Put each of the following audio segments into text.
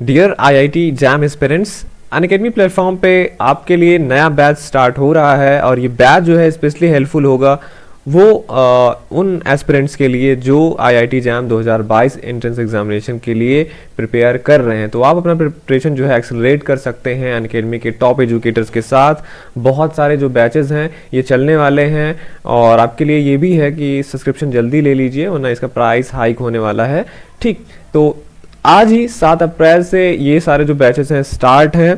Dear IIT JAM aspirants, Unacademy platform पे आपके लिए नया बैच स्टार्ट हो रहा है और ये बैच जो है स्पेशली हेल्पफुल होगा वो उन एस्पिरेंट्स के लिए जो आईआईटी जैम 2022 एंट्रेंस एग्जामिनेशन के लिए प्रिपेयर कर रहे हैं। तो आप अपना प्रिपरेशन जो है एक्सेलरेट कर सकते हैं अनअकैडमी के टॉप एजुकेटर्स के साथ। बहुत सारे जो बैचेस हैं ये चलने वाले हैं और आपके लिए ये भी है कि सब्सक्रिप्शन जल्दी ले लीजिए वरना इसका प्राइस हाइक होने वाला है। ठीक, तो आज ही 7 अप्रैल से ये सारे जो बैचेस हैं स्टार्ट हैं।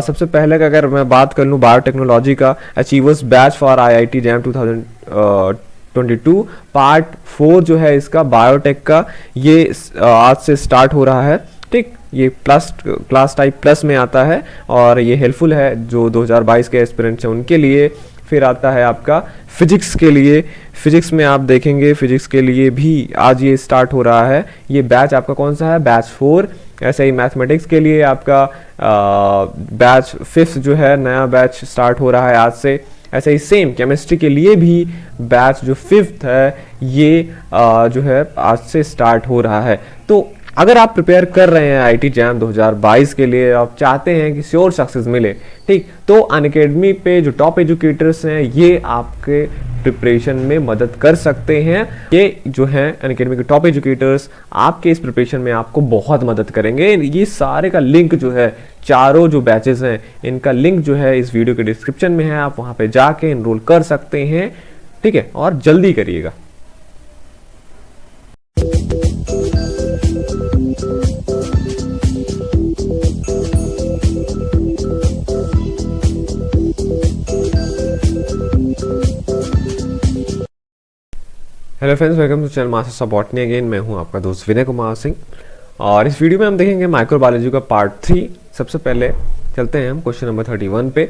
सबसे पहले का अगर मैं बात कर लूँ बायोटेक्नोलॉजी का, achievers batch for IIT jam 2022 part 4 जो है इसका बायोटेक का, ये आज से स्टार्ट हो रहा है। ठीक, ये क्लास टाइप प्लस में आता है और ये हेल्पफुल है जो 2022 के एस्पिरेंट्स हैं उनके लिए। फिर आता है आपका फिजिक्स के लिए, फिजिक्स में आप देखेंगे फिजिक्स के लिए भी आज ये स्टार्ट हो रहा है। ये बैच आपका कौन सा है? बैच 4। ऐसे ही मैथमेटिक्स के लिए आपका बैच 5 जो है नया बैच स्टार्ट हो रहा है आज से। ऐसे ही सेम केमिस्ट्री के लिए भी बैच जो 5th है ये जो है आज से स्टार्ट हो रहा है। तो अगर आप प्रिपेयर कर रहे हैं आईआईटी जैम 2022 के लिए, आप चाहते हैं कि श्योर सक्सेस मिले, ठीक, तो अनअकैडमी पे जो टॉप एजुकेटर्स हैं ये आपके प्रिपरेशन में मदद कर सकते हैं। ये जो है अनअकैडमी के टॉप एजुकेटर्स आपके इस प्रिपरेशन में आपको बहुत मदद करेंगे। ये सारे का लिंक जो है, चारों जो बैचेस हैं इनका लिंक जो है इस वीडियो के डिस्क्रिप्शन में है, आप वहां पे जाके एनरोल कर सकते हैं। ठीक है, और जल्दी करिएगा। Hello friends, welcome to channel masters of botany again. मैं हूं आपका दोस्त विनय कुमार सिंह और इस वीडियो में हम देखेंगे माइक्रोबायोलॉजी का पार्ट 3। सबसे पहले चलते हैं हम क्वेश्चन नंबर 31 पे।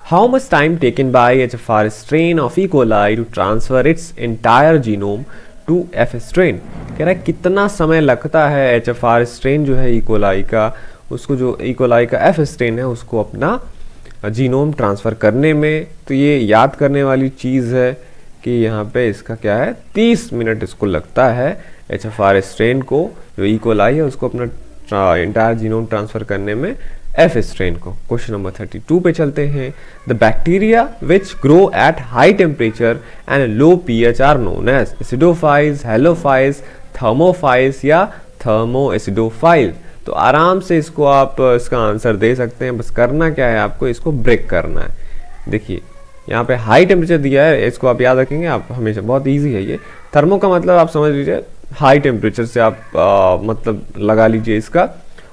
How much time taken by HFR strain of E coli to transfer its entire genome to F strain. कह रहा है कितना समय लगता है एचएफआर स्ट्रेन जो है ई कोलाई का, उसको जो ई कोलाई का एफ स्ट्रेन है उसको अपना जीनोम ट्रांसफ़र करने में। तो ये याद करने वाली चीज़ है कि यहाँ पे इसका क्या है, 30 मिनट इसको लगता है एचएफआर स्ट्रेन को, जो ई कोलाई है उसको अपना इंटायर जीनोम ट्रांसफर करने में एफ स्ट्रेन को। क्वेश्चन नंबर 32 पे चलते हैं। The bacteria which grow at high temperature and low pH are known as acidophiles, halophiles, thermophiles या थर्मोएसिडोफाइल। तो आराम से इसको आप इसका आंसर दे सकते हैं। बस करना क्या है, आपको इसको ब्रेक करना है। देखिए यहाँ पे हाई टेम्परेचर दिया है, इसको आप याद रखेंगे आप हमेशा, बहुत इजी है ये। थर्मो का मतलब आप समझ लीजिए हाई टेम्परेचर से आप मतलब लगा लीजिए इसका,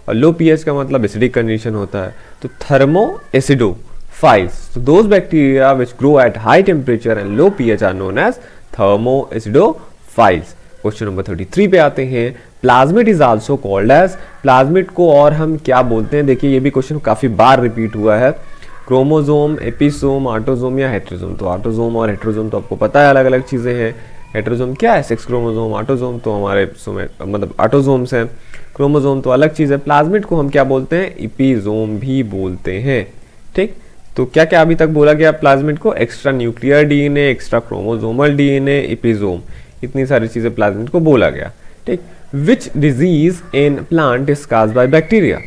और लो पीएच का मतलब एसिडिक कंडीशन होता है। तो थर्मो एसिडोफाइल्स, तो those bacteria which grow at high temperature and low pH are known as thermo acidophiles. Question number 33 पे आते हैं। Plasmid is also called as, plasmid को और हम क्या बोलते हैं? देखिए ये भी क्वेश्चन काफी बार रिपीट हुआ है। क्रोमोसोम, एपिसोम, ऑटोसोम या हेट्रोसोम। तो ऑटोसोम और हेट्रोसोम तो आपको पता है अलग अलग चीज़ें हैं। हेट्रोसोम क्या है? 6 क्रोमोसोम। ऑटोसोम तो हमारे मतलब ऑटोसोम्स हैं। क्रोमोसोम तो अलग चीज़ है। प्लाज्मिड को हम क्या बोलते हैं? एपिसोम भी बोलते हैं। ठीक, तो क्या क्या अभी तक बोला गया प्लाज्मिड को? Extra nuclear DNA, extra chromosomal DNA, episome, इतनी सारी चीज़ें प्लाज्मिड को बोला गया। ठीक, विच disease in plant is caused by bacteria.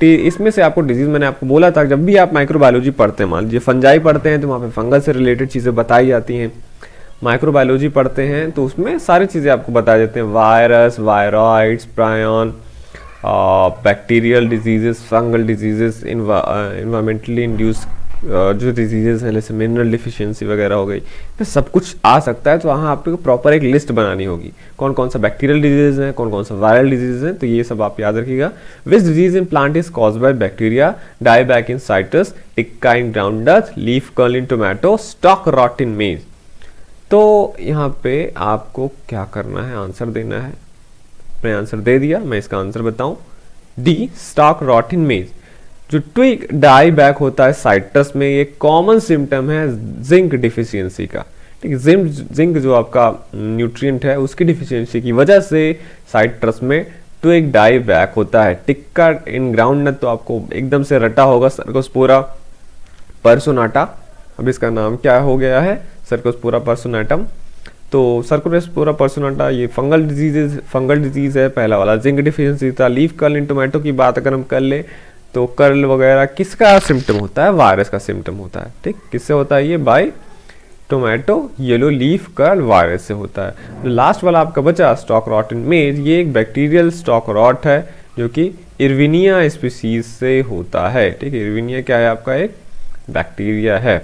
इसमें से आपको डिजीज मैंने आपको बोला था, जब भी आप माइक्रोबायोलॉजी पढ़ते हैं, मान लीजिए फंजाई पढ़ते हैं तो वहाँ पे फंगस से रिलेटेड चीज़ें बताई जाती हैं। माइक्रोबायोलॉजी पढ़ते हैं तो उसमें सारी चीज़ें आपको बताई जाती हैं, virus, viroids, prion, bacterial diseases, fungal diseases, environmentally induced जो डिजीजेस हैं जैसे मिनरल डिफिशियंसी वगैरह हो गई, तो सब कुछ आ सकता है। तो वहाँ आपको प्रॉपर एक लिस्ट बनानी होगी, कौन कौन सा बैक्टीरियल डिजीज है, कौन कौन सा वायरल डिजीज है, तो ये सब आप याद रखिएगा। Which disease in plant is caused by bacteria, dieback in citrus, tikka in groundnut, leaf curl in tomato, stalk rot in maize. तो यहाँ पे आपको क्या करना है, आंसर देना है। मैंने आंसर दे दिया, मैं इसका आंसर बताऊं, डी, स्टॉक रॉट इन मेज। जो ट्विग डाई बैक होता है साइट्रस में, ये कॉमन सिम्टम है जिंक डिफिशियंसी का। ठीक है, जिंक जो आपका न्यूट्रिएंट है उसकी डिफिशियंसी की वजह से साइट्रस में ट्विग डाई बैक होता है। टिक्का इन ग्राउंडनट तो आपको एकदम से रटा होगा, सर्कोस्पोरा पर्सोनाटा। अब इसका नाम क्या हो गया है? सर्कोस्पोरा पर्सोनाटम। तो सर्कोरेस्पोरा पर्सोनाटा ये फंगल डिजीज है। पहला वाला जिंक डिफिशियंसी था। लीफ कर्ल इन टोमेटो की बात अगर हम कर ले तो कर्ल वगैरह किसका सिम्टम होता है? वायरस का सिम्टम होता है। ठीक, किससे होता है ये? By tomato yellow leaf curl virus से होता है। जो लास्ट वाला आपका बचा स्टॉक रॉट इन मेज, ये एक बैक्टीरियल स्टॉक रॉट है जो कि इरविनिया स्पीसीज से होता है। ठीक, इरविनिया क्या है? आपका एक बैक्टीरिया है।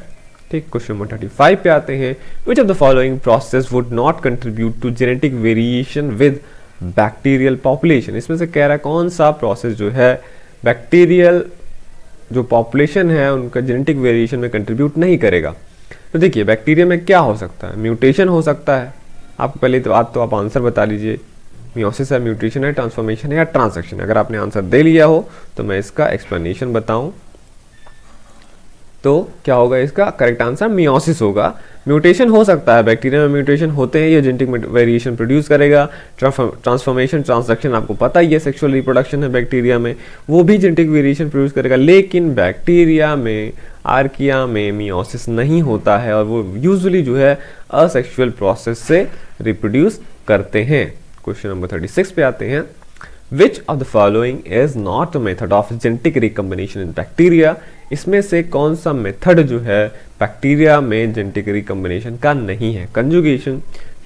ठीक, क्वेश्चन नंबर 35 पे आते हैं। Which of the following process would not contribute to genetic variation with bacterial population? इसमें से कह रहा है कौन सा प्रोसेस जो है बैक्टीरियल जो पॉपुलेशन है उनका जेनेटिक वेरिएशन में कंट्रीब्यूट नहीं करेगा। तो देखिए बैक्टीरिया में क्या हो सकता है? म्यूटेशन हो सकता है। आपको पहले तो आप आंसर बता लीजिए, मियोसिस है, म्यूटेशन है, ट्रांसफॉर्मेशन है या ट्रांसक्शन है। अगर आपने आंसर दे लिया हो तो मैं इसका एक्सप्लेनेशन बताऊं तो क्या होगा? इसका करेक्ट आंसर मियोसिस होगा। म्यूटेशन हो सकता है, बैक्टीरिया में म्यूटेशन होते हैं, ये जेनेटिक वेरिएशन प्रोड्यूस करेगा। ट्रांसफॉर्मेशन ट्रांसक्शन आपको पता ही है, सेक्सुअल रिप्रोडक्शन है बैक्टीरिया में, वो भी जेनेटिक वेरिएशन प्रोड्यूस करेगा। लेकिन बैक्टीरिया में, आर्किया में मियोसिस नहीं होता है और वो यूजुअली जो है असेक्सुअल प्रोसेस से रिप्रोड्यूस करते हैं। क्वेश्चन नंबर 36 पे आते हैं। Which of the following is not a method of genetic recombination in bacteria? इसमें से कौन सा मेथड जो है बैक्टीरिया में जेनेटिक रिकम्बिनेशन का नहीं है? कंजुगेशन,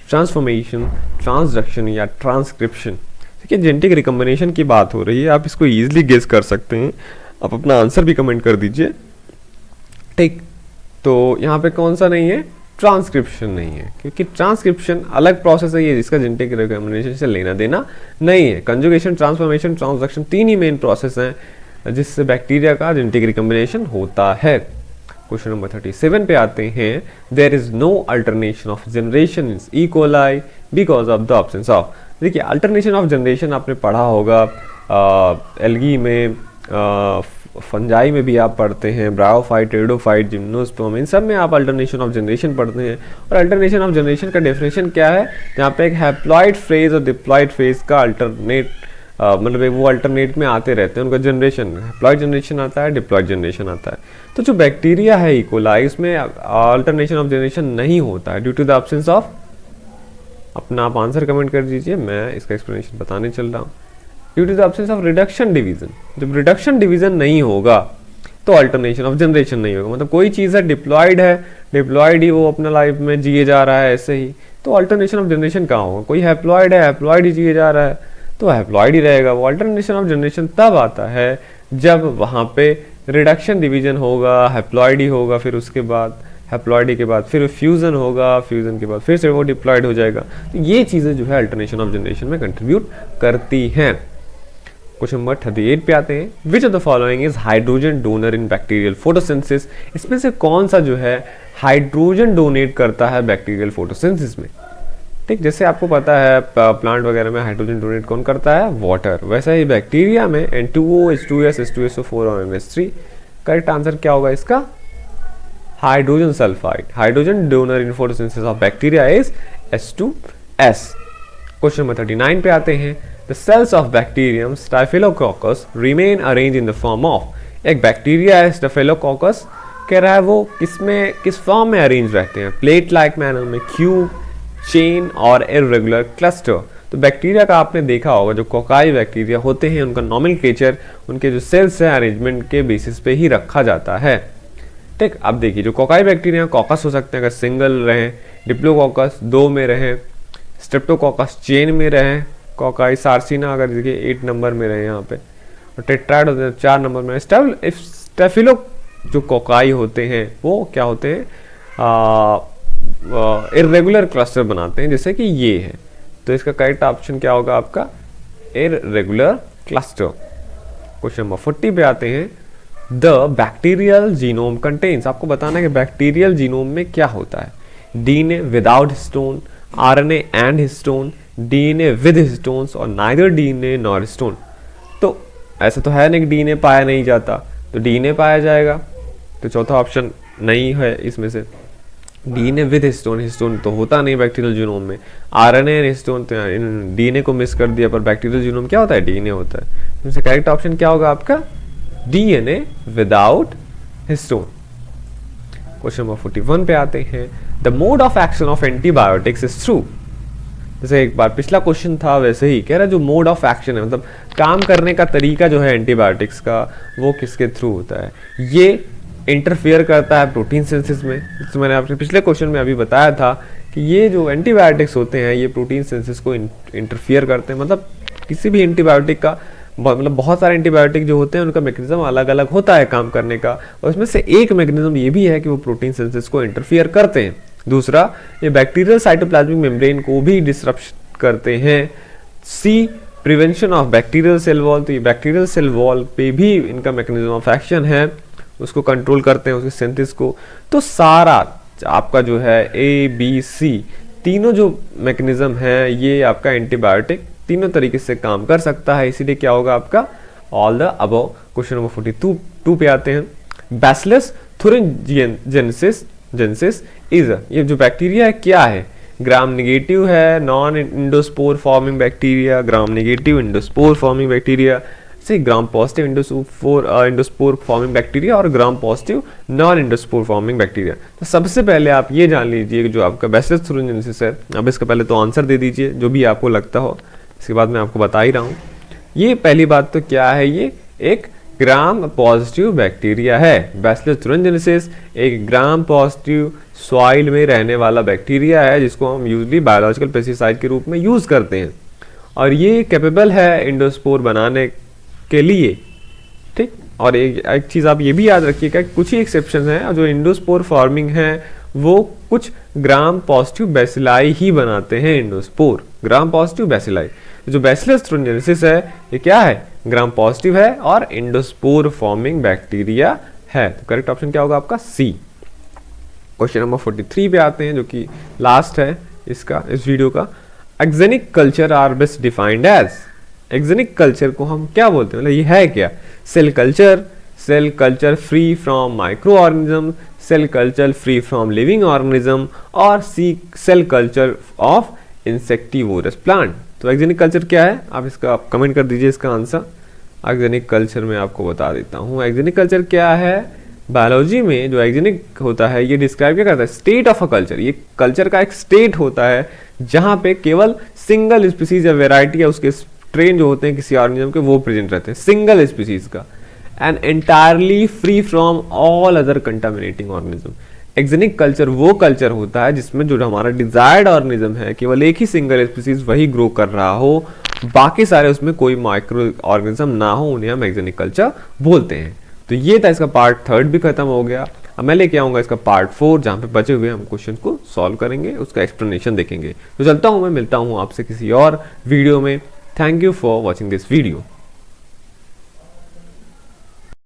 ट्रांसफॉर्मेशन, ट्रांसडक्शन या ट्रांसक्रिप्शन? देखिए जेनेटिक रिकम्बिनेशन की बात हो रही है, आप इसको इजीली गेस कर सकते हैं। आप अपना आंसर भी कमेंट कर दीजिए। ठीक, तो यहाँ पे कौन सा नहीं है? ट्रांसक्रिप्शन नहीं है, क्योंकि ट्रांसक्रिप्शन अलग प्रोसेस है, ये जिसका जेनेटिक रिकम्बिनेशन से लेना देना नहीं है। कंजुगेशन, ट्रांसफॉर्मेशन, ट्रांसडक्शन तीन ही मेन प्रोसेस हैं जिससे बैक्टीरिया का जेनेटिक रिकम्बिनेशन होता है। क्वेश्चन नंबर 37 पे आते हैं। There is no alternation of generation in E coli because of the absence of. देखिए अल्टरनेशन ऑफ जनरेशन आपने पढ़ा होगा, एल्गी में, फंजाई में भी आप पढ़ते हैं, ब्रायोफाइट, टेरिडोफाइट, जिम्नोस्पर्म, इन सब में आप अल्टरनेशन ऑफ जनरेशन पढ़ते हैं। और अल्टरनेशन ऑफ जनरेशन का डेफिनेशन क्या है? यहाँ पे एक हैप्लॉइड फेज और डिप्लॉइड फेज का अल्टरनेट, मतलब वो अल्टरनेट में आते रहते हैं, उनका जनरेशन, हैप्लॉइड जनरेशन आता है, डिप्लॉइड जनरेशन आता है। तो जो बैक्टीरिया है इकोलाई, उसमें अल्टरनेशन ऑफ जनरेशन नहीं होता है due to the absence of, अपना आप आंसर कमेंट कर दीजिए, मैं इसका एक्सप्लेनेशन बताने चल रहा हूँ। Due to the absence of reduction division, जब रिडक्शन डिवीजन नहीं होगा तो अल्टरनेशन ऑफ जनरेशन नहीं होगा। मतलब कोई चीज़ है डिप्लॉयड है, डिप्लॉयड ही वो अपना लाइफ में जिए जा रहा है ऐसे ही, तो अल्टरनेशन ऑफ जनरेशन कहाँ होगा? कोई हैप्लॉयड है, हैप्लॉयड ही जिए जा रहा है, तो हैप्लॉयड ही रहेगा। वो अल्टरनेशन ऑफ जनरेशन तब आता है जब वहाँ पे रिडक्शन डिवीजन होगा, हैप्लॉयड ही होगा, फिर उसके बाद हैप्लॉयड के बाद फिर फ्यूजन होगा, फ्यूजन के बाद फिर से वो डिप्लॉयड हो जाएगा। तो ये चीज़ें जो है अल्टरनेशन ऑफ जनरेशन में कंट्रीब्यूट करती हैं। क्वेश्चन नंबर 38 पे आते हैं। Which of the following is hydrogen donor in bacterial photosynthesis? इसमें से कौन सा जो है हाइड्रोजन डोनेट करता है बैक्टीरियल फोटोसिंथेसिस में? ठीक, जैसे आपको पता है प्लांट वगैरह में हाइड्रोजन डोनेट कौन करता है? वाटर। वैसे ही बैक्टीरिया में N2O, H2S, H2SO4 और NH3। करेक्ट आंसर क्या होगा इसका? Hydrogen sulphide. Hydrogen donor in photosynthesis of bacteria is H2S। Question number 39 पे आते हैं। The cells of bacterium Staphylococcus remain arranged in the form of। एक बैक्टीरिया है Staphylococcus, कह रहा है वो किस फॉर्म में अरेंज रहते हैं? प्लेट लाइक मैनर में, क्यूब, चेन और इररेगुलर क्लस्टर। तो बैक्टीरिया का आपने देखा होगा, जो कोकाई बैक्टीरिया होते हैं उनका नॉमेनक्लेचर उनके जो सेल्स है अरेंजमेंट के बेसिस पे ही रखा जाता है। ठीक, अब देखिए जो कोकाई बैक्टीरिया कॉकस हो सकते हैं अगर सिंगल रहें, डिप्लोकोकस 2 में रहें, स्ट्रेप्टोकोकस चेन में रहें, कोकाई सार्सिना अगर देखिए 8 नंबर में रहे यहाँ पे, और टेट्राइड होते हैं 4 नंबर में। स्टेफिलो जो कोकाई होते हैं वो क्या होते हैं? इररेगुलर क्लस्टर बनाते हैं, जैसे कि ये है। तो इसका करेक्ट ऑप्शन क्या होगा आपका? Irregular cluster. क्वेश्चन नंबर 40 पे आते हैं। द बैक्टीरियल जीनोम कंटेन्स, आपको बताना है कि बैक्टीरियल जीनोम में क्या होता है? DNA without histone, RNA and histone, DNA with histones और नाइदर डीएनए नॉर हिस्टोन। तो ऐसा तो है नहीं कि डीएनए पाया नहीं जाता, तो डीएनए पाया जाएगा। तो चौथा ऑप्शन नहीं है इसमें से। डीएनए विद हिस्टोन, हिस्टोन तो होता नहीं बैक्टीरियल जीनोम में। आरएनए एंड हिस्टोन, तो डीएनए को मिस कर दिया, पर बैक्टीरियल जीनोम क्या होता है? डीएनए होता है। इसमें करेक्ट ऑप्शन क्या होगा आपका? DNA without histone. Question number 41 पे आते हैं। The the mode of action of antibiotics is through. जैसे एक बार पिछला क्वेश्चन था वैसे ही कह रहा है जो मोड ऑफ एक्शन है मतलब काम करने का तरीका जो है एंटीबायोटिक्स का वो किसके थ्रू होता है, ये इंटरफियर करता है प्रोटीन सिंथेसिस में। जैसे मैंने आपके पिछले क्वेश्चन में अभी बताया था कि ये जो एंटीबायोटिक्स होते हैं ये प्रोटीन सिंथेसिस को इंटरफियर करते हैं। मतलब किसी भी एंटीबायोटिक का मतलब बहुत सारे एंटीबायोटिक जो होते हैं उनका मैकेनिज्म अलग अलग होता है काम करने का, और इसमें से एक मैकेनिज्म ये भी है कि वो प्रोटीन सिंथेसिस को इंटरफियर करते हैं। दूसरा, ये बैक्टीरियल साइटोप्लाज्मिक मेम्ब्रेन को भी डिसरप्ट करते हैं। C, prevention of bacterial cell wall, तो ये बैक्टीरियल सेल वॉल पे भी इनका मैकेनिज्म ऑफ एक्शन है, उसको कंट्रोल करते हैं उसके सिंथेसिस को। तो सारा आपका जो है ए बी सी तीनों जो मैकेनिज्म है ये आपका एंटीबायोटिक तीनों तरीके से काम कर सकता है, इसीलिए क्या होगा आपका all the above. Question number 42 पे आते हैं। बैसिलस thuringiensis इज, ये जो बैक्टीरिया है क्या है, ग्राम नेगेटिव है, non endospore forming bacteria, Gram negative endospore forming bacteria, से Gram positive endospore forming bacteria और Gram positive non endospore forming bacteria. तो सबसे पहले आप ये जान लीजिए कि जो आपका बैसिलस thuringiensis है, अब इसका पहले तो आंसर दे दीजिए जो भी आपको लगता हो, इसके बाद मैं आपको बता ही रहा हूँ। ये पहली बात तो क्या है, ये एक ग्राम पॉजिटिव बैक्टीरिया है। बैसिलस thuringiensis एक ग्राम पॉजिटिव सॉइल में रहने वाला बैक्टीरिया है जिसको हम यूजली बायोलॉजिकल पेस्टिसाइड के रूप में यूज करते हैं, और ये कैपेबल है इंडोस्पोर बनाने के लिए, ठीक। और एक चीज़ आप ये भी याद रखिएगा, कुछ ही एक्सेप्शन है, जो इंडोस्पोर फॉर्मिंग है वो कुछ ग्राम पॉजिटिव बैसिलाई ही बनाते हैं इंडोस्पोर, ग्राम पॉजिटिव बैसिलाई। जो बैसिलस thuringiensis है ये क्या है, ग्राम पॉजिटिव है और इंडोस्पोर फॉर्मिंग बैक्टीरिया है। तो करेक्ट ऑप्शन क्या होगा आपका सी। क्वेश्चन नंबर 43 पे आते हैं जो कि लास्ट है इसका, इस वीडियो का। Axenic culture are best defined as, axenic culture को हम क्या बोलते हैं, मतलब ये है क्या, cell culture free from microorganism, cell culture free from living organism, और C cell culture of insectivorous plant. तो एक्जेनिक कल्चर क्या है, आप इसका आप कमेंट कर दीजिए इसका आंसर। एक्जेनिक कल्चर में आपको बता देता हूँ एक्जेनिक कल्चर क्या है। बायोलॉजी में जो एक्जेनिक होता है ये डिस्क्राइब क्या करता है, स्टेट ऑफ अ कल्चर। ये कल्चर का एक स्टेट होता है जहाँ पे केवल सिंगल स्पीसीज या वेराइटी या उसके स्ट्रेन जो होते हैं किसी ऑर्गेनिज्म के वो प्रेजेंट रहते हैं, सिंगल स्पीसीज का, and entirely free from all other contaminating organism. Axenic culture वो कल्चर होता है जिसमें जो हमारा डिजायर्ड ऑर्गेनिज्म है केवल एक ही सिंगल स्पीसीज वही ग्रो कर रहा हो, बाकी सारे उसमें कोई माइक्रो ऑर्गेनिज्म ना हो, उन्हें हम एक्जेनिक कल्चर बोलते हैं। तो ये था इसका पार्ट 3 भी खत्म हो गया। अब मैं लेके आऊंगा इसका पार्ट 4 जहाँ पे बचे हुए हम क्वेश्चन को सॉल्व करेंगे, उसका एक्सप्लेनेशन देखेंगे। तो चलता हूँ, मैं मिलता हूँ आपसे किसी और वीडियो में। Thank you for watching this video.